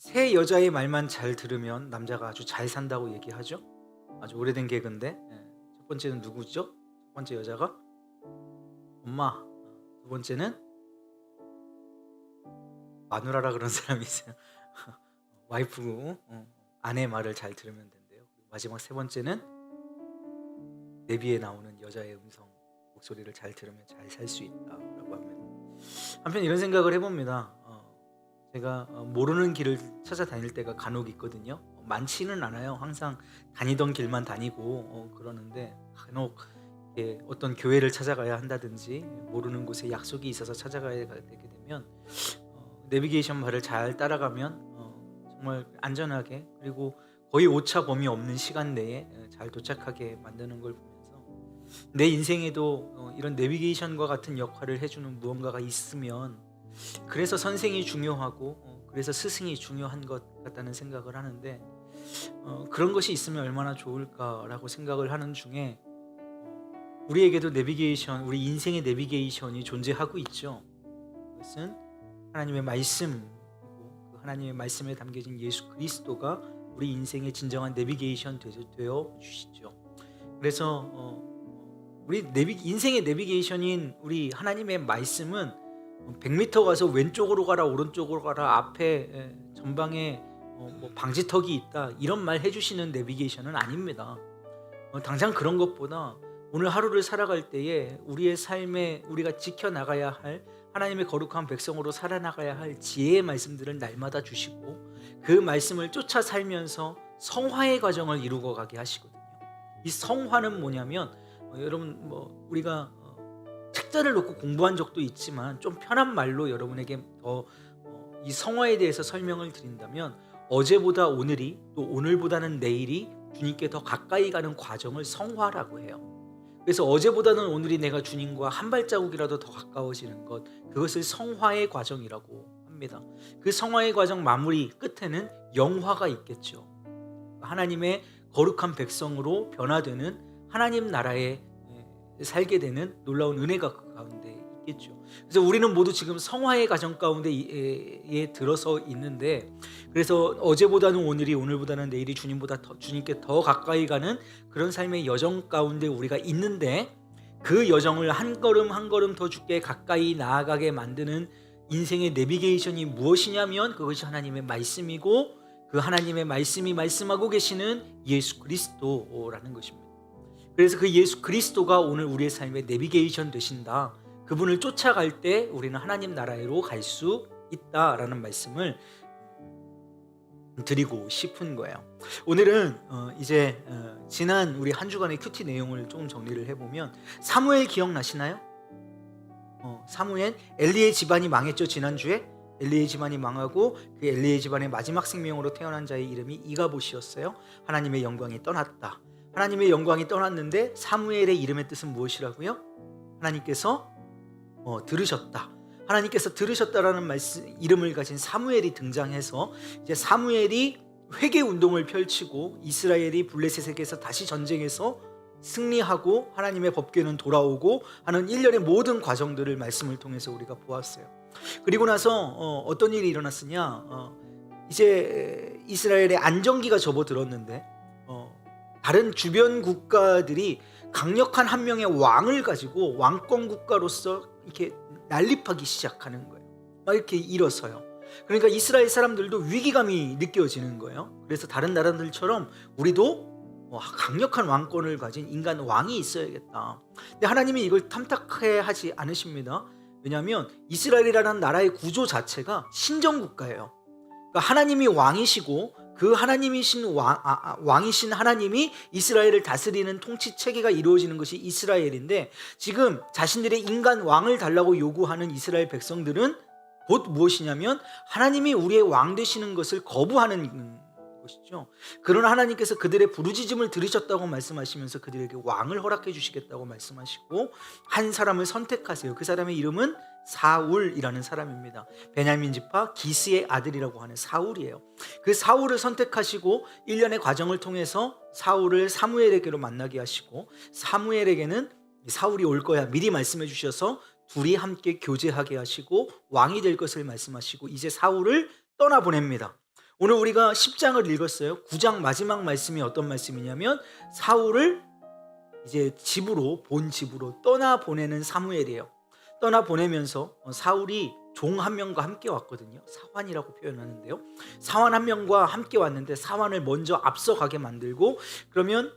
새 여자의 말만 잘 들으면 남자가 아주 잘 산다고 얘기하죠. 아주 오래된 개그인데, 첫 번째는 누구죠? 첫 번째 여자가 엄마, 두 번째는 마누라라 그런 사람이 있어요. 와이프, 아내 말을 잘 들으면 된대요. 그리고 마지막 세 번째는 내비에 나오는 여자의 음성 목소리를 잘 들으면 잘 살 수 있다라고 합니다. 한편 이런 생각을 해봅니다. 제가 모르는 길을 찾아다닐 때가 간혹 있거든요. 많지는 않아요. 항상 다니던 길만 다니고 그러는데 간혹 이렇게 어떤 교회를 찾아가야 한다든지 모르는 곳에 약속이 있어서 찾아가야 되게 되면 내비게이션 말을 잘 따라가면 정말 안전하게, 그리고 거의 오차 범위 없는 시간 내에 잘 도착하게 만드는 걸 보면서 내 인생에도 이런 내비게이션과 같은 역할을 해주는 무언가가 있으면, 그래서 선생이 중요하고 그래서 스승이 중요한 것 같다는 생각을 하는데, 그런 것이 있으면 얼마나 좋을까라고 생각을 하는 중에 우리에게도 내비게이션, 우리 인생의 내비게이션이 존재하고 있죠. 그것은 하나님의 말씀이고, 그 하나님의 말씀에 담겨진 예수 그리스도가 우리 인생의 진정한 내비게이션 되어 주시죠. 그래서 우리 인생의 내비게이션인 우리 하나님의 말씀은 100m 가서 왼쪽으로 가라 오른쪽으로 가라 앞에 전방에 뭐 방지턱이 있다 이런 말 해주시는 내비게이션은 아닙니다. 당장 그런 것보다 오늘 하루를 살아갈 때에 우리의 삶에 우리가 지켜나가야 할, 하나님의 거룩한 백성으로 살아나가야 할 지혜의 말씀들을 날마다 주시고, 그 말씀을 쫓아 살면서 성화의 과정을 이루어 가게 하시거든요. 이 성화는 뭐냐면 여러분 우리가 책자를 놓고 공부한 적도 있지만 좀 편한 말로 여러분에게 더 이 성화에 대해서 설명을 드린다면, 어제보다 오늘이, 또 오늘보다는 내일이 주님께 더 가까이 가는 과정을 성화라고 해요. 그래서 어제보다는 오늘이 내가 주님과 한 발자국이라도 더 가까워지는 것, 그것을 성화의 과정이라고 합니다. 그 성화의 과정 마무리 끝에는 영화가 있겠죠. 하나님의 거룩한 백성으로 변화되는, 하나님 나라에 살게 되는 놀라운 은혜가 그 가운데 있겠죠. 그래서 우리는 모두 지금 성화의 과정 가운데 들어서 있는데, 그래서 어제보다는 오늘이, 오늘보다는 내일이 주님께 더 가까이 가는 그런 삶의 여정 가운데 우리가 있는데, 그 여정을 한 걸음 한 걸음 더 주께 가까이 나아가게 만드는 인생의 내비게이션이 무엇이냐면 그것이 하나님의 말씀이고, 그 하나님의 말씀이 말씀하고 계시는 예수 그리스도라는 것입니다. 그래서 그 예수 그리스도가 오늘 우리의 삶의 내비게이션 되신다. 그분을 쫓아갈 때 우리는 하나님 나라로 갈 수 있다라는 말씀을 드리고 싶은 거예요. 오늘은 이제 지난 우리 한 주간의 큐티 내용을 조금 정리를 해보면, 사무엘 기억나시나요? 사무엘, 엘리의 집안이 망했죠. 지난주에 엘리의 집안이 망하고 그 엘리의 집안의 마지막 생명으로 태어난 자의 이름이 이가봇이었어요. 하나님의 영광이 떠났다. 하나님의 영광이 떠났는데 사무엘의 이름의 뜻은 무엇이라고요? 하나님께서 들으셨다. 하나님께서 들으셨다라는 말씀, 이름을 가진 사무엘이 등장해서 이제 사무엘이 회개 운동을 펼치고 이스라엘이 블레셋에게서 다시 전쟁에서 승리하고 하나님의 법궤는 돌아오고 하는 일련의 모든 과정들을 말씀을 통해서 우리가 보았어요. 그리고 나서 어떤 일이 일어났으냐? 이제 이스라엘의 안정기가 접어들었는데 다른 주변 국가들이 강력한 한 명의 왕을 가지고 왕권 국가로서 이렇게 난립하기 시작하는 거예요. 막 이렇게 일어서요. 그러니까 이스라엘 사람들도 위기감이 느껴지는 거예요. 그래서 다른 나라들처럼 우리도 강력한 왕권을 가진 인간 왕이 있어야겠다. 근데 하나님이 이걸 탐탁해 하지 않으십니다. 왜냐하면 이스라엘이라는 나라의 구조 자체가 신정국가예요. 그러니까 하나님이 왕이시고 그 하나님이신 왕이신 하나님이 이스라엘을 다스리는 통치 체계가 이루어지는 것이 이스라엘인데, 지금 자신들의 인간 왕을 달라고 요구하는 이스라엘 백성들은 곧 무엇이냐면 하나님이 우리의 왕 되시는 것을 거부하는 것이죠. 그러나 하나님께서 그들의 부르짖음을 들으셨다고 말씀하시면서 그들에게 왕을 허락해 주시겠다고 말씀하시고 한 사람을 선택하세요. 그 사람의 이름은 사울이라는 사람입니다. 베냐민 지파 기스의 아들이라고 하는 사울이에요. 그 사울을 선택하시고 1년의 과정을 통해서 사울을 사무엘에게로 만나게 하시고, 사무엘에게는 사울이 올 거야 미리 말씀해 주셔서 둘이 함께 교제하게 하시고 왕이 될 것을 말씀하시고 이제 사울을 떠나보냅니다. 오늘 우리가 10장을 읽었어요. 9장 마지막 말씀이 어떤 말씀이냐면 사울을 이제 본 집으로 떠나 보내는 사무엘이에요. 떠나 보내면서 사울이 종 한 명과 함께 왔거든요. 사환이라고 표현하는데요. 사환 한 명과 함께 왔는데 사환을 먼저 앞서가게 만들고, 그러면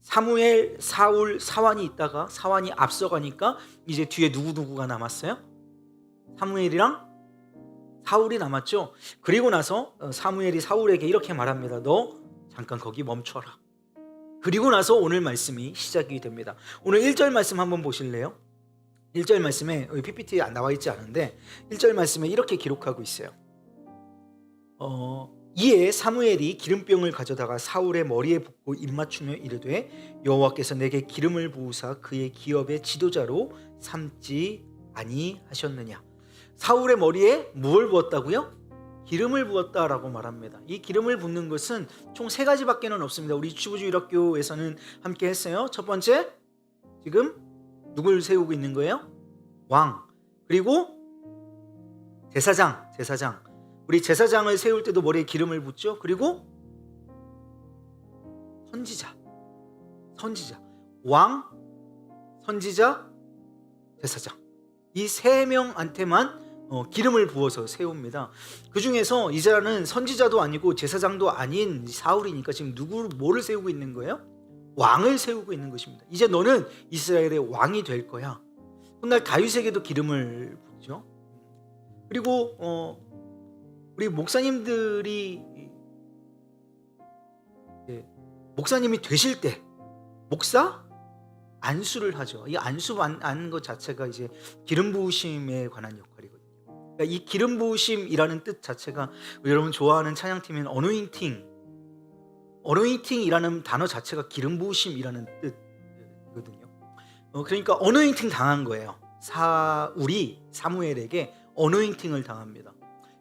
사무엘, 사울, 사환이 있다가 사환이 앞서가니까 이제 뒤에 누구가 남았어요? 사무엘이랑 사울이 남았죠. 그리고 나서 사무엘이 사울에게 이렇게 말합니다. 너 잠깐 거기 멈춰라. 그리고 나서 오늘 말씀이 시작이 됩니다. 오늘 1절 말씀 한번 보실래요? 1절 말씀에 여기 PPT에 나와 있지 않은데 1절 말씀에 이렇게 기록하고 있어요. 이에 사무엘이 기름병을 가져다가 사울의 머리에 붓고 입맞추며 이르되 여호와께서 내게 기름을 부으사 그의 기업의 지도자로 삼지 아니하셨느냐. 사울의 머리에 무엇을 부었다고요? 기름을 부었다라고 말합니다. 이 기름을 붓는 것은 총 3가지밖에는 없습니다. 우리 주부주일학교에서는 함께 했어요. 첫 번째, 지금 누굴 세우고 있는 거예요? 왕. 그리고 제사장. 우리 제사장을 세울 때도 머리에 기름을 붓죠. 그리고 선지자. 왕, 선지자, 제사장. 이 3명한테만 기름을 부어서 세웁니다. 그 중에서 이제는 선지자도 아니고 제사장도 아닌 사울이니까 지금 뭐를 세우고 있는 거예요? 왕을 세우고 있는 것입니다. 이제 너는 이스라엘의 왕이 될 거야. 훗날 다윗에게도 기름을 붓죠. 그리고 우리 목사님들이 목사님이 되실 때 목사 안수를 하죠. 이 안수 아는 것 자체가 이제 기름 부으심에 관한 역할이거든요. 그러니까 이 기름 부으심이라는 뜻 자체가 여러분 좋아하는 찬양팀인 어노인팅이라는 단어 자체가 기름 부으심이라는 뜻이거든요. 그러니까 어노인팅 당한 거예요. 사울이 사무엘에게 어노인팅을 당합니다.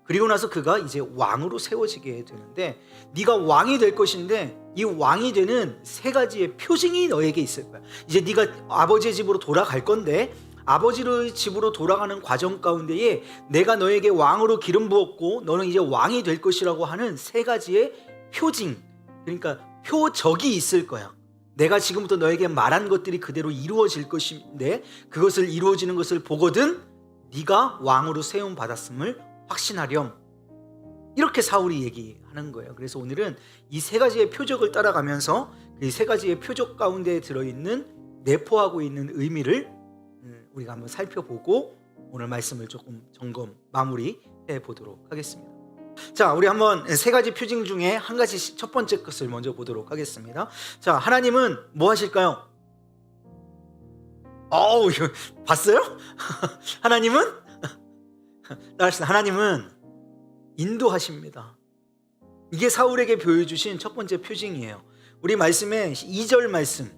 그리고 나서 그가 이제 왕으로 세워지게 되는데, 네가 왕이 될 것인데 이 왕이 되는 3가지의 표징이 너에게 있을 거야. 이제 네가 아버지의 집으로 돌아갈 건데 아버지의 집으로 돌아가는 과정 가운데에 내가 너에게 왕으로 기름 부었고 너는 이제 왕이 될 것이라고 하는 3가지의 표징, 그러니까 표적이 있을 거야. 내가 지금부터 너에게 말한 것들이 그대로 이루어질 것인데 그것을 이루어지는 것을 보거든 네가 왕으로 세움 받았음을 확신하렴. 이렇게 사울이 얘기하는 거예요. 그래서 오늘은 이 3가지의 표적을 따라가면서 이 3가지의 표적 가운데 들어있는 내포하고 있는 의미를 우리가 한번 살펴보고 오늘 말씀을 조금 마무리해 보도록 하겠습니다. 자, 우리 한번 3가지 표징 중에 한 가지, 첫 번째 것을 먼저 보도록 하겠습니다. 자, 하나님은 뭐 하실까요? 이거 봤어요? 하나님은 인도하십니다. 이게 사울에게 보여주신 첫 번째 표징이에요. 우리 말씀에 2절 말씀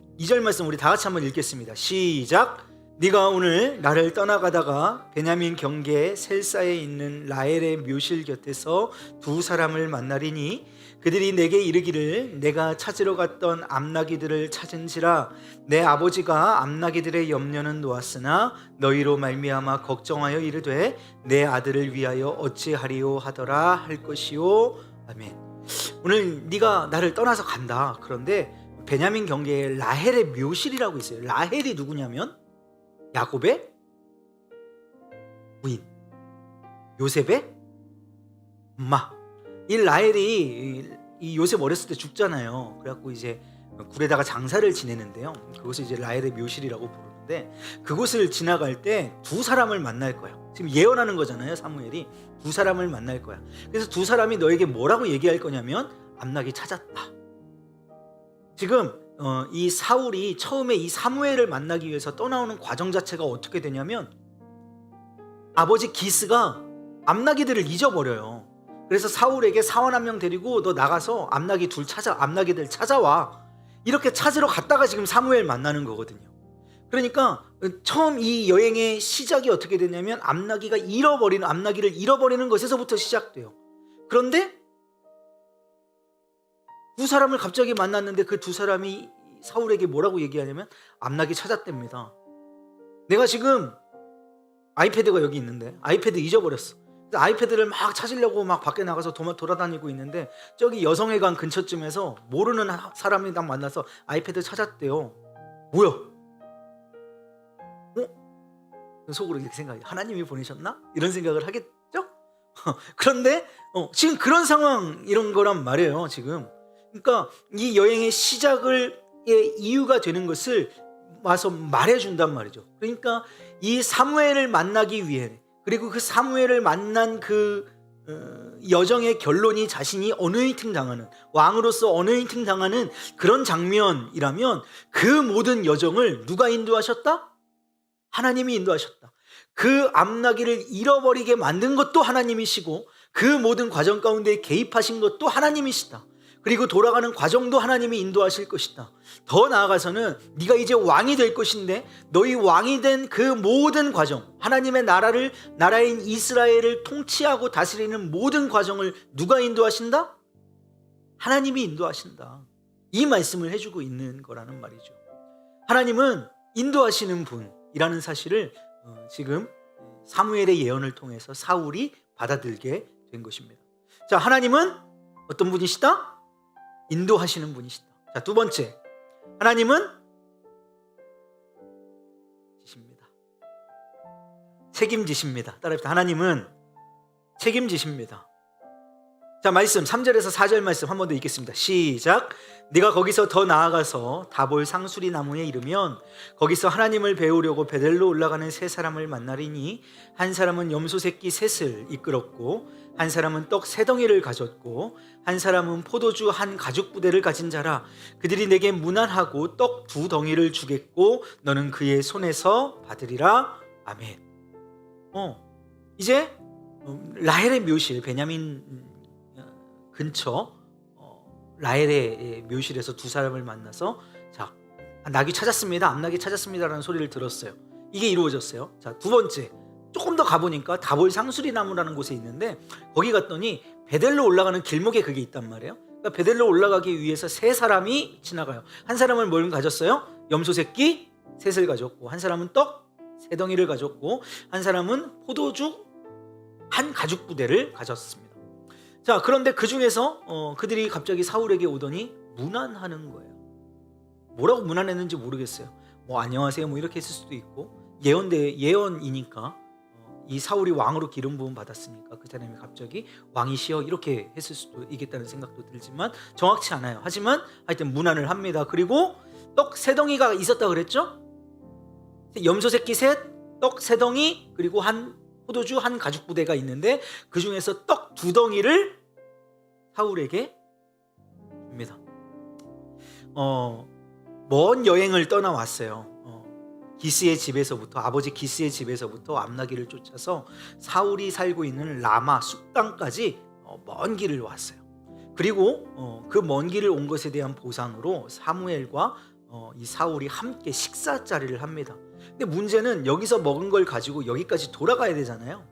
우리 다 같이 한번 읽겠습니다. 시작. 네가 오늘 나를 떠나가다가 베냐민 경계 셀사에 있는 라헬의 묘실 곁에서 2 사람을 만나리니 그들이 내게 이르기를 내가 찾으러 갔던 암나기들을 찾은지라. 내 아버지가 암나기들의 염려는 놓았으나 너희로 말미암아 걱정하여 이르되 내 아들을 위하여 어찌하리요 하더라 할 것이요. 아멘. 오늘 네가 나를 떠나서 간다. 그런데 베냐민 경계에 라헬의 묘실이라고 있어요. 라헬이 누구냐면 야곱의 부인, 요셉의 엄마. 이 라헬이 이 요셉 어렸을 때 죽잖아요. 그래갖고 이제 굴에다가 장사를 지내는데요. 그것을 이제 라헬의 묘실이라고 부르는데 그곳을 지나갈 때 2 사람을 만날 거야. 지금 예언하는 거잖아요. 사무엘이 2 사람을 만날 거야. 그래서 2 사람이 너에게 뭐라고 얘기할 거냐면 암나기 찾았다. 지금 이 사울이 처음에 이 사무엘을 만나기 위해서 떠나오는 과정 자체가 어떻게 되냐면 아버지 기스가 암나기들을 잊어버려요. 그래서 사울에게 사원 1명 데리고 너 나가서 암나기들 찾아와. 이렇게 찾으러 갔다가 지금 사무엘 만나는 거거든요. 그러니까 처음 이 여행의 시작이 어떻게 되냐면 암나기를 잃어버리는 것에서부터 시작돼요. 그런데 2 사람을 갑자기 만났는데 그 2 사람이 사울에게 뭐라고 얘기하냐면 암나기 찾았답니다. 내가 지금 아이패드가 여기 있는데 아이패드 잊어버렸어. 아이패드를 막 찾으려고 막 밖에 나가서 돌아다니고 있는데 저기 여성회관 근처쯤에서 모르는 사람이 딱 만나서 아이패드 찾았대요. 뭐야? 속으로 이렇게 생각해요. 하나님이 보내셨나? 이런 생각을 하겠죠? 그런데 지금 그런 상황 이런 거란 말이에요. 지금 그러니까 이 여행의 시작을 이유가 되는 것을 와서 말해준단 말이죠. 그러니까 이 사무엘을 만나기 위해, 그리고 그 사무엘을 만난 그 여정의 결론이 자신이 어노인팅 당하는, 왕으로서 어노인팅 당하는 그런 장면이라면 그 모든 여정을 누가 인도하셨다? 하나님이 인도하셨다. 그 암나기를 잃어버리게 만든 것도 하나님이시고 그 모든 과정 가운데 개입하신 것도 하나님이시다. 그리고 돌아가는 과정도 하나님이 인도하실 것이다. 더 나아가서는 네가 이제 왕이 될 것인데 너희 왕이 된 그 모든 과정, 하나님의 나라인 이스라엘을 통치하고 다스리는 모든 과정을 누가 인도하신다? 하나님이 인도하신다. 이 말씀을 해주고 있는 거라는 말이죠. 하나님은 인도하시는 분이라는 사실을 지금 사무엘의 예언을 통해서 사울이 받아들게 된 것입니다. 자, 하나님은 어떤 분이시다? 인도하시는 분이시다. 자, 두 번째, 하나님은 책임지십니다. 따라합시다. 하나님은 책임지십니다. 자, 말씀 3절에서 4절 말씀 한 번 더 읽겠습니다. 시작. 네가 거기서 더 나아가서 다볼 상수리 나무에 이르면 거기서 하나님을 배우려고 베델로 올라가는 세 사람을 만나리니 한 사람은 염소 새끼 셋을 이끌었고 한 사람은 떡 세 덩이를 가졌고 한 사람은 포도주 한 가죽 부대를 가진 자라. 그들이 내게 문안하고 떡 두 덩이를 주겠고 너는 그의 손에서 받으리라. 아멘. 이제 라헬의 묘실, 베냐민 근처 라헬의 묘실에서 두 사람을 만나서 자, 낙이 찾았습니다, 암낙이 찾았습니다라는 소리를 들었어요. 이게 이루어졌어요. 자, 두 번째, 조금 더 가보니까 다볼 상수리 나무라는 곳에 있는데 거기 갔더니 베델로 올라가는 길목에 그게 있단 말이에요. 그러니까 베델로 올라가기 위해서 세 사람이 지나가요. 한 사람은 뭘 가졌어요? 염소 새끼 셋을 가졌고 한 사람은 떡 세 덩이를 가졌고 한 사람은 포도주 한 가죽 부대를 가졌습니다. 자, 그런데 그 중에서 그들이 갑자기 사울에게 오더니 문안하는 거예요. 뭐라고 문안했는지 모르겠어요. 뭐 안녕하세요 뭐 이렇게 했을 수도 있고, 예언이니까 이 사울이 왕으로 기름 부음 받았으니까 그 사람이 갑자기 왕이시여 이렇게 했을 수도 있겠다는 생각도 들지만 정확치 않아요. 하지만 하여튼 문안을 합니다. 그리고 떡 세 덩이가 있었다 그랬죠? 염소 새끼 셋, 떡 세 덩이, 그리고 한 포도주 한 가죽 부대가 있는데 그 중에서 떡 두 덩이를 사울에게 줍니다. 먼 여행을 떠나왔어요. 기스의 집에서부터, 아버지 기스의 집에서부터 암나기를 쫓아서 사울이 살고 있는 라마 숲당까지 먼 길을 왔어요. 그리고 그 먼 길을 온 것에 대한 보상으로 사무엘과 이 사울이 함께 식사 자리를 합니다. 근데 문제는 여기서 먹은 걸 가지고 여기까지 돌아가야 되잖아요.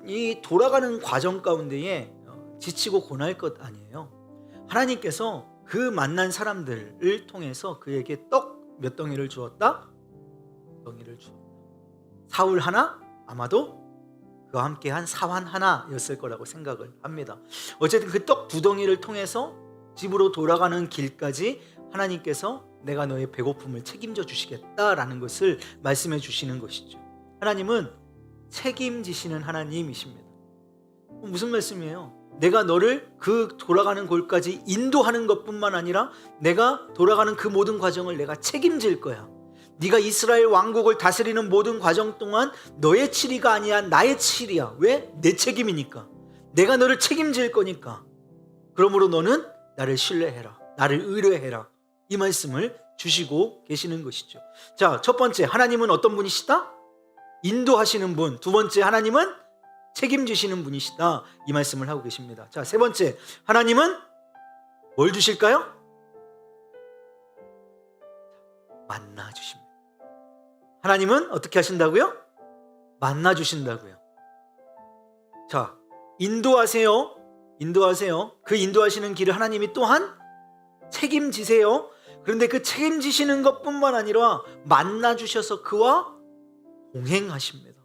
이 돌아가는 과정 가운데에 지치고 고날 것 아니에요. 하나님께서 그 만난 사람들을 통해서 그에게 떡 몇 덩이를 주었다? 덩이를 주었다. 사울 하나, 아마도 그와 함께한 사환 하나였을 거라고 생각을 합니다. 어쨌든 그 떡 두 덩이를 통해서 집으로 돌아가는 길까지 하나님께서 내가 너의 배고픔을 책임져 주시겠다라는 것을 말씀해 주시는 것이죠. 하나님은 책임지시는 하나님이십니다. 무슨 말씀이에요? 내가 너를 그 돌아가는 곳까지 인도하는 것뿐만 아니라 내가 돌아가는 그 모든 과정을 내가 책임질 거야. 네가 이스라엘 왕국을 다스리는 모든 과정 동안 너의 치리가 아니야, 나의 치리야. 왜? 내 책임이니까. 내가 너를 책임질 거니까. 그러므로 너는 나를 신뢰해라, 나를 의뢰해라. 이 말씀을 주시고 계시는 것이죠. 자, 첫 번째, 하나님은 어떤 분이시다? 인도하시는 분. 두 번째, 하나님은 책임지시는 분이시다. 이 말씀을 하고 계십니다. 자, 세 번째, 하나님은 뭘 주실까요? 만나 주십니다. 하나님은 어떻게 하신다고요? 만나 주신다고요. 자, 인도하세요. 그 인도하시는 길을 하나님이 또한 책임지세요. 그런데 그 책임지시는 것뿐만 아니라 만나 주셔서 그와 동행하십니다.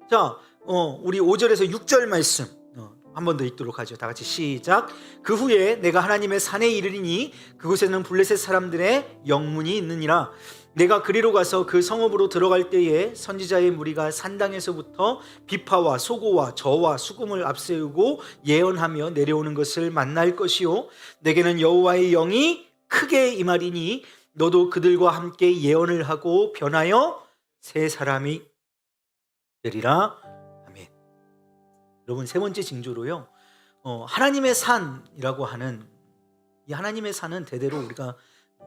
자, 우리 5절에서 6절 말씀 한 번 더 읽도록 하죠. 다 같이 시작. 그 후에 내가 하나님의 산에 이르리니 그곳에는 블레셋 사람들의 영문이 있느니라. 내가 그리로 가서 그 성읍으로 들어갈 때에 선지자의 무리가 산당에서부터 비파와 소고와 저와 수금을 앞세우고 예언하며 내려오는 것을 만날 것이요 내게는 여호와의 영이 크게 임하리니 너도 그들과 함께 예언을 하고 변하여 새 사람이 되리라. 아멘. 여러분, 세 번째 징조로요, 하나님의 산이라고 하는 이 하나님의 산은 대대로 우리가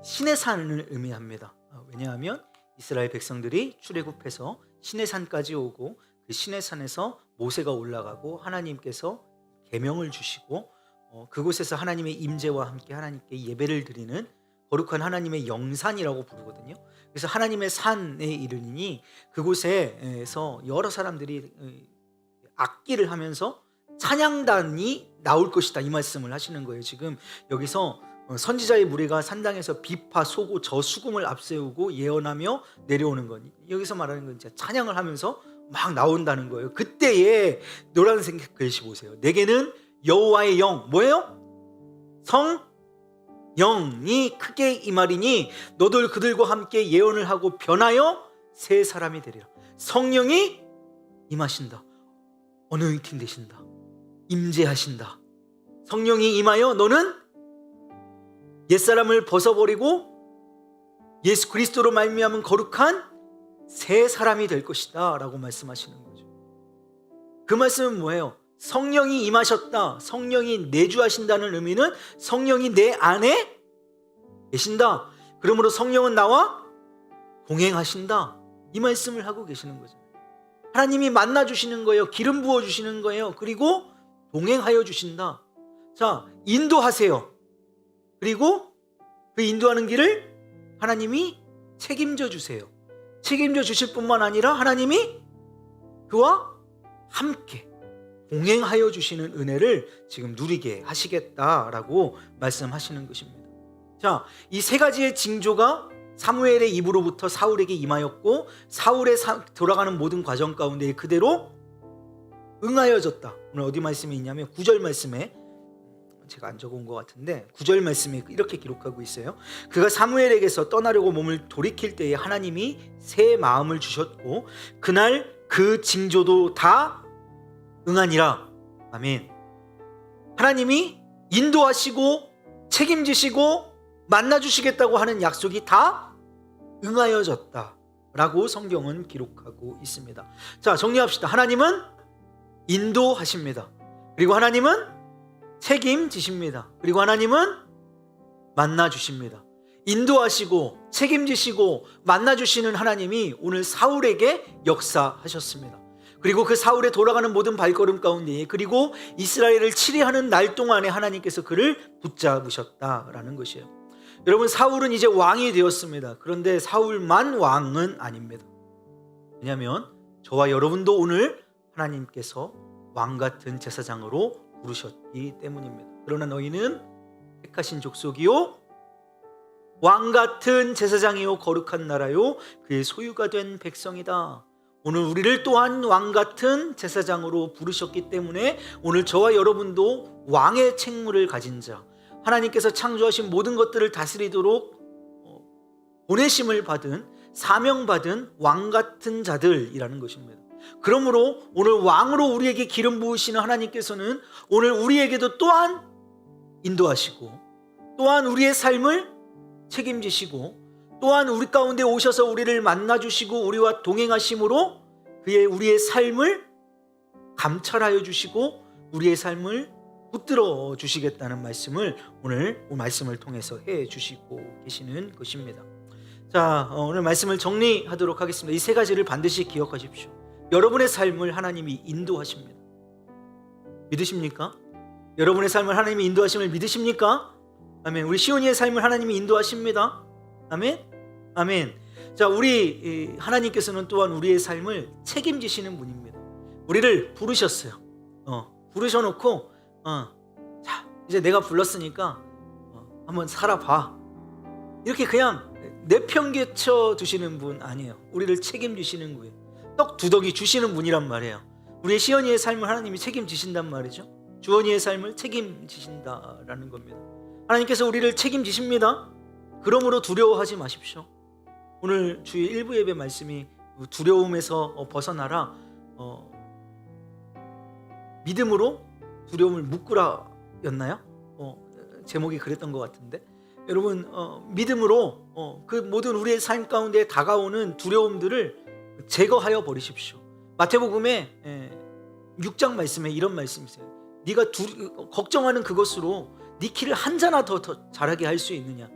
신의 산을 의미합니다. 왜냐하면 이스라엘 백성들이 출애굽해서 신의 산까지 오고 그 신의 산에서 모세가 올라가고 하나님께서 계명을 주시고 그곳에서 하나님의 임재와 함께 하나님께 예배를 드리는 거룩한 하나님의 영산이라고 부르거든요. 그래서 하나님의 산에 이르니 그곳에서 여러 사람들이 악기를 하면서 찬양단이 나올 것이다, 이 말씀을 하시는 거예요. 지금 여기서 선지자의 무리가 산당에서 비파, 소고, 저, 수금을 앞세우고 예언하며 내려오는 건, 여기서 말하는 건 이제 찬양을 하면서 막 나온다는 거예요. 그때에 노란색 글씨 보세요. 내게는 여호와의 영, 뭐예요? 성령이 크게 임하리니 너들 그들과 함께 예언을 하고 변하여 새 사람이 되리라. 성령이 임하신다. 어노인팅 되신다. 임재하신다. 성령이 임하여 너는 옛사람을 벗어버리고 예수 그리스도로 말미암은 거룩한 새 사람이 될 것이다 라고 말씀하시는 거죠. 그 말씀은 뭐예요? 성령이 임하셨다, 성령이 내주하신다는 의미는 성령이 내 안에 계신다, 그러므로 성령은 나와 동행하신다, 이 말씀을 하고 계시는 거죠. 하나님이 만나주시는 거예요. 기름 부어주시는 거예요. 그리고 동행하여 주신다. 자, 인도하세요. 그리고 그 인도하는 길을 하나님이 책임져 주세요. 책임져 주실 뿐만 아니라 하나님이 그와 함께 동행하여 주시는 은혜를 지금 누리게 하시겠다라고 말씀하시는 것입니다. 자, 이 세 가지의 징조가 사무엘의 입으로부터 사울에게 임하였고 사울의 돌아가는 모든 과정 가운데 그대로 응하여졌다. 오늘 어디 말씀이 있냐면 9절 말씀에, 제가 안 적어온 것 같은데 9절 말씀에 이렇게 기록하고 있어요. 그가 사무엘에게서 떠나려고 몸을 돌이킬 때에 하나님이 새 마음을 주셨고 그날 그 징조도 다 응하니라. 아멘. 하나님이 인도하시고 책임지시고 만나주시겠다고 하는 약속이 다 응하여졌다 라고 성경은 기록하고 있습니다. 자, 정리합시다. 하나님은 인도하십니다. 그리고 하나님은 책임지십니다. 그리고 하나님은 만나주십니다. 인도하시고 책임지시고 만나주시는 하나님이 오늘 사울에게 역사하셨습니다. 그리고 그 사울의 돌아가는 모든 발걸음 가운데, 그리고 이스라엘을 치리하는 날 동안에 하나님께서 그를 붙잡으셨다라는 것이에요. 여러분, 사울은 이제 왕이 되었습니다. 그런데 사울만 왕은 아닙니다. 왜냐하면 저와 여러분도 오늘 하나님께서 왕 같은 제사장으로 부르셨기 때문입니다. 그러나 너희는 택하신 족속이요 왕 같은 제사장이요 거룩한 나라요 그의 소유가 된 백성이다. 오늘 우리를 또한 왕 같은 제사장으로 부르셨기 때문에 오늘 저와 여러분도 왕의 책무를 가진 자, 하나님께서 창조하신 모든 것들을 다스리도록 보내심을 받은, 사명받은 왕 같은 자들이라는 것입니다. 그러므로 오늘 왕으로 우리에게 기름 부으시는 하나님께서는 오늘 우리에게도 또한 인도하시고, 또한 우리의 삶을 책임지시고, 또한 우리 가운데 오셔서 우리를 만나주시고 우리와 동행하심으로 우리의 삶을 감찰하여 주시고 우리의 삶을 붙들어 주시겠다는 말씀을 오늘 말씀을 통해서 해 주시고 계시는 것입니다. 자, 오늘 말씀을 정리하도록 하겠습니다. 이 세 가지를 반드시 기억하십시오. 여러분의 삶을 하나님이 인도하십니다. 믿으십니까? 여러분의 삶을 하나님이 인도하심을 믿으십니까? 아멘. 우리 시온이의 삶을 하나님이 인도하십니다. 아멘. 아멘. 자, 우리 하나님께서는 또한 우리의 삶을 책임지시는 분입니다. 우리를 부르셨어요. 부르셔놓고 자, 이제 내가 불렀으니까 한번 살아봐. 이렇게 그냥 내팽개쳐 두시는 분 아니에요. 우리를 책임지시는 분이에요. 떡 두 덕이 주시는 분이란 말이에요. 우리의 시연이의 삶을 하나님이 책임지신단 말이죠. 주원이의 삶을 책임지신다라는 겁니다. 하나님께서 우리를 책임지십니다. 그러므로 두려워하지 마십시오. 오늘 주의 1부 예배 말씀이 두려움에서 벗어나라, 믿음으로 두려움을 묶으라 였나요? 제목이 그랬던 것 같은데, 여러분, 믿음으로 그 모든 우리의 삶 가운데 다가오는 두려움들을 제거하여 버리십시오. 마태복음에 6장 말씀에 이런 말씀이 있어요. 네가 걱정하는 그것으로 네 키를 한 자나 더 자라게 할 수 있느냐.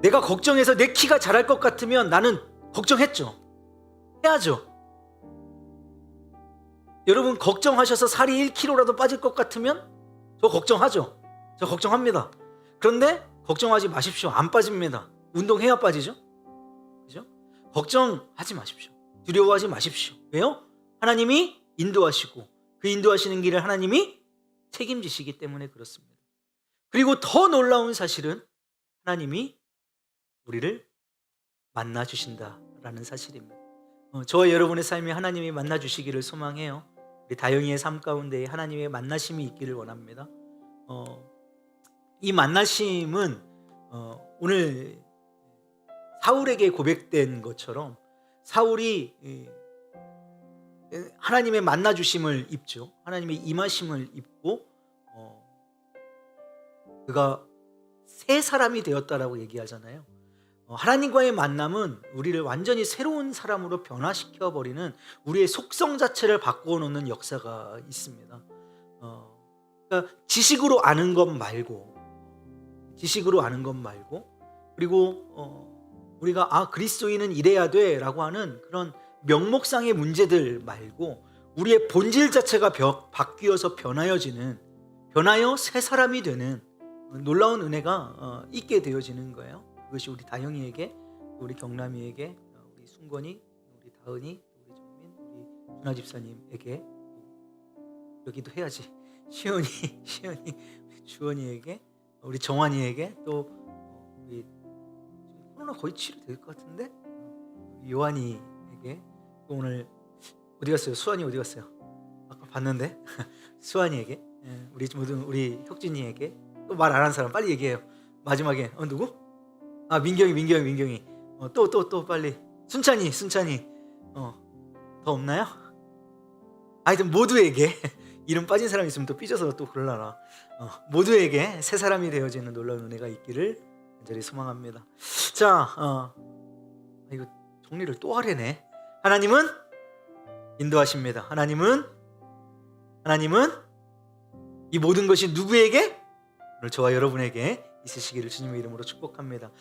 내가 걱정해서 내 키가 자랄 것 같으면 나는 걱정했죠. 해야죠. 여러분, 걱정하셔서 살이 1kg라도 빠질 것 같으면 저 걱정하죠. 저 걱정합니다. 그런데 걱정하지 마십시오. 안 빠집니다. 운동해야 빠지죠. 그죠? 걱정하지 마십시오. 두려워하지 마십시오. 왜요? 하나님이 인도하시고 그 인도하시는 길을 하나님이 책임지시기 때문에 그렇습니다. 그리고 더 놀라운 사실은 하나님이 우리를 만나주신다라는 사실입니다. 저와 여러분의 삶에 하나님이 만나주시기를 소망해요. 우리 다영이의 삶 가운데 하나님의 만나심이 있기를 원합니다. 이 만나심은 오늘 사울에게 고백된 것처럼 사울이 하나님의 만나주심을 입죠. 하나님의 임하심을 입고 그가 새 사람이 되었다라고 얘기하잖아요. 하나님과의 만남은 우리를 완전히 새로운 사람으로 변화시켜버리는, 우리의 속성 자체를 바꾸어 놓는 역사가 있습니다. 그러니까 지식으로 아는 것 말고, 그리고 우리가 그리스도인은 이래야 돼 라고 하는 그런 명목상의 문제들 말고 우리의 본질 자체가 바뀌어서 변하여 새 사람이 되는 놀라운 은혜가 있게 되어지는 거예요. 그것이 우리 다영이에게, 우리 경남이에게, 우리 순건이, 우리 다은이, 우리 정민, 우리 준하 집사님에게, 여기도 해야지, 시연이, 우리 주원이에게, 우리 정환이에게, 또 우리 코로나 거의 치료될 것 같은데 요한이에게, 또 오늘 어디 갔어요? 수환이 어디 갔어요? 아까 봤는데 수환이에게, 우리 모든 우리 혁진이에게, 또 말 안 한 사람 빨리 얘기해요. 마지막에 누구? 민경이. 또 빨리. 순찬이. 더 없나요? 하여튼 모두에게 이름 빠진 사람 있으면 또 삐져서 또 그러려나. 모두에게 새 사람이 되어지는 놀라운 은혜가 있기를 간절히 소망합니다. 자, 이거 정리를 또 하려네. 하나님은 인도하십니다. 하나님은 이 모든 것이 누구에게? 오늘 저와 여러분에게 있으시기를 주님의 이름으로 축복합니다.